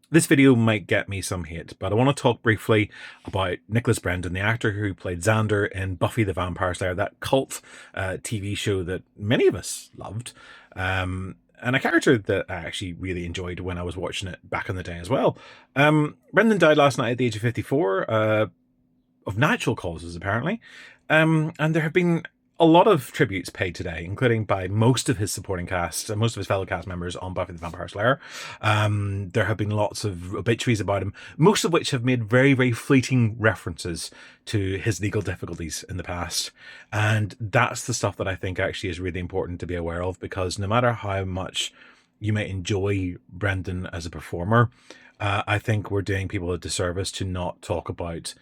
This video might get me some hate, but I want to talk briefly about Nicholas Brendon, the actor who played Xander in Buffy the Vampire Slayer, that cult TV show that many of us loved. And a character that I actually really enjoyed when I was watching it back in the day as well. Brendan died last night at the age of 54 of natural causes, apparently. And there have been a lot of tributes paid today, including by most of his supporting cast and most of his fellow cast members on Buffy the Vampire Slayer. There have been lots of obituaries about him, most of which have made very, very fleeting references to his legal difficulties in the past. And that's the stuff that I think actually is really important to be aware of, because no matter how much you may enjoy Brendan as a performer, I think we're doing people a disservice to not talk about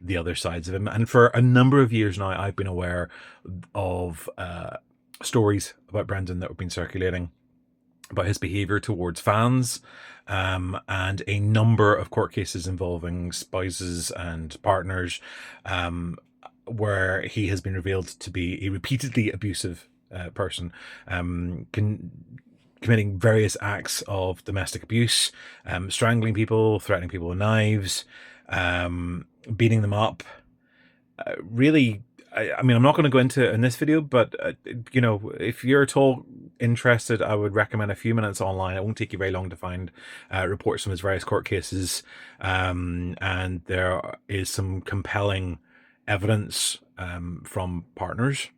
the other sides of him. And for a number of years now, I've been aware of stories about Brendan that have been circulating about his behavior towards fans, and a number of court cases involving spouses and partners, where he has been revealed to be a repeatedly abusive person, committing various acts of domestic abuse, strangling people, threatening people with knives, beating them up. Really, I mean, I'm not going to go into it in this video, but if you're at all interested, I would recommend a few minutes online. It won't take you very long to find reports from his various court cases, and there is some compelling evidence from partners,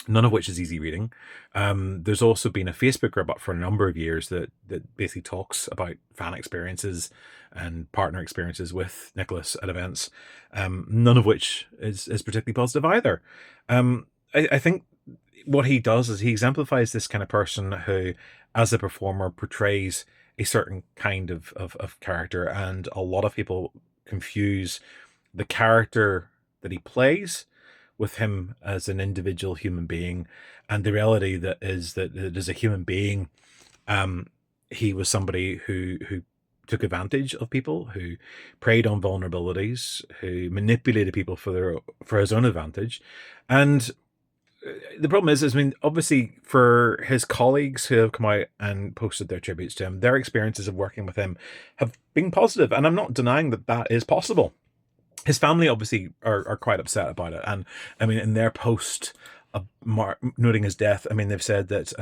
none of which is easy reading. There's also been a Facebook group up for a number of years that basically talks about fan experiences and partner experiences with Nicholas at events, none of which is particularly positive either. I think what he does is he exemplifies this kind of person who, as a performer, portrays a certain kind of character, and a lot of people confuse the character that he plays with him as an individual human being. And the reality that is that as a human being, he was somebody who took advantage of people, who preyed on vulnerabilities, who manipulated people for his own advantage. And the problem is, I mean, obviously for his colleagues who have come out and posted their tributes to him, their experiences of working with him have been positive, and I'm not denying that that is possible. His family obviously are quite upset about it, and I mean, in their post noting his death, I mean, they've said that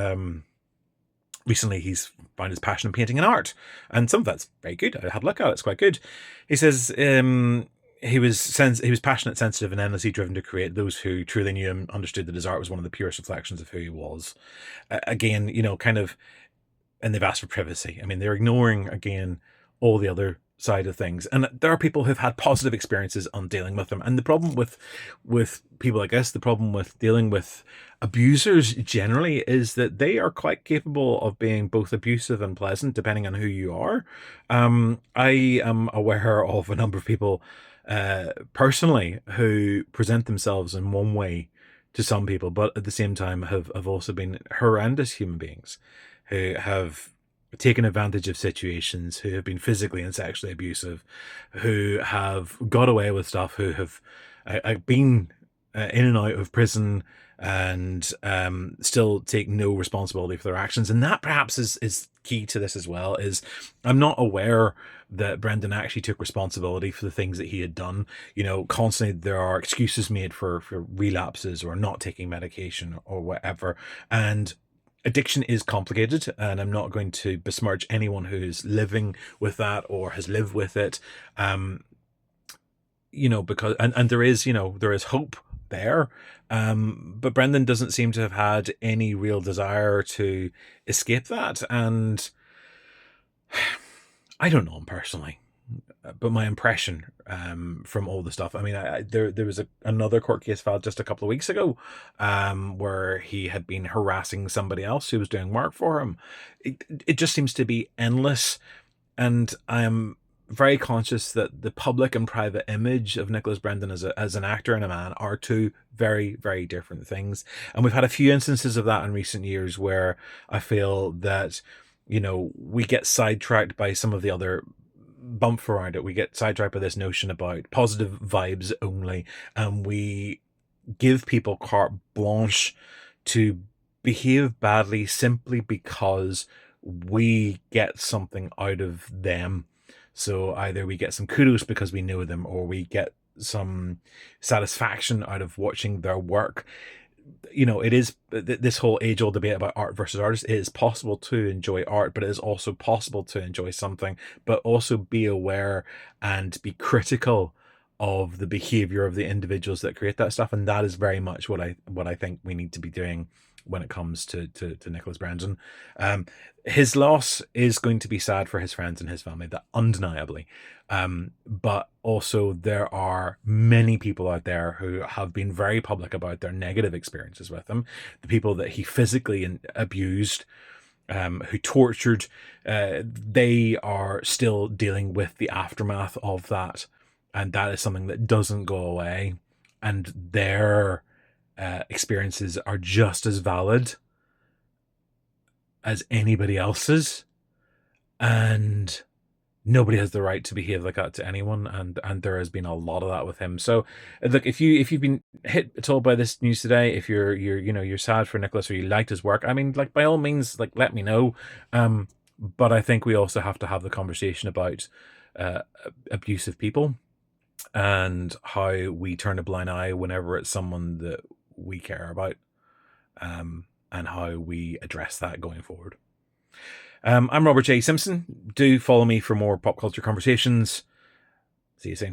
recently he's found his passion in painting and art, and some of that's very good. I had a look at it; it's quite good. He says he was passionate, sensitive, and endlessly driven to create. Those who truly knew him understood that his art was one of the purest reflections of who he was. Again, kind of, and they've asked for privacy. I mean, they're ignoring again all the other side of things, and there are people who've had positive experiences on dealing with them. And the problem with people like this, the problem with dealing with abusers generally, is that they are quite capable of being both abusive and pleasant depending on who you are. I am aware of a number of people personally who present themselves in one way to some people, but at the same time have also been horrendous human beings who have taken advantage of situations, who have been physically and sexually abusive, who have got away with stuff, who have been in and out of prison, and still take no responsibility for their actions. And that perhaps is key to this as well. Is I'm not aware that Brendan actually took responsibility for the things that he had done. Constantly there are excuses made for relapses or not taking medication or whatever. And addiction is complicated, and I'm not going to besmirch anyone who's living with that or has lived with it. Because and there is hope there. But Brendan doesn't seem to have had any real desire to escape that. And I don't know him personally, but my impression from all the stuff, I mean, there was another court case filed just a couple of weeks ago, where he had been harassing somebody else who was doing work for him. It just seems to be endless, and I am very conscious that the public and private image of Nicholas Brendon as an actor and a man are two very, very different things. And we've had a few instances of that in recent years where I feel that we get sidetracked by some of the other bump around it. We get sidetracked by this notion about positive vibes only, and we give people carte blanche to behave badly simply because we get something out of them. So either we get some kudos because we know them, or we get some satisfaction out of watching their work. You know, it is this whole age-old debate about art versus artist. It is possible to enjoy art, but it is also possible to enjoy something, but also be aware and be critical of the behavior of the individuals that create that stuff. And that is very much what I think we need to be doing when it comes to Nicholas Brendon. His loss is going to be sad for his friends and his family, that undeniably. But also there are many people out there who have been very public about their negative experiences with him. The people that he physically abused, who tortured, they are still dealing with the aftermath of that. And that is something that doesn't go away. And their experiences are just as valid as anybody else's. And nobody has the right to behave like that to anyone, and there has been a lot of that with him. So look, if you've been hit at all by this news today, if you're sad for Nicholas, or you liked his work, I mean, like, by all means, like, let me know. But I think we also have to have the conversation about abusive people and how we turn a blind eye whenever it's someone that we care about, and how we address that going forward. I'm Robert J. Simpson. Do follow me for more pop culture conversations. See you soon.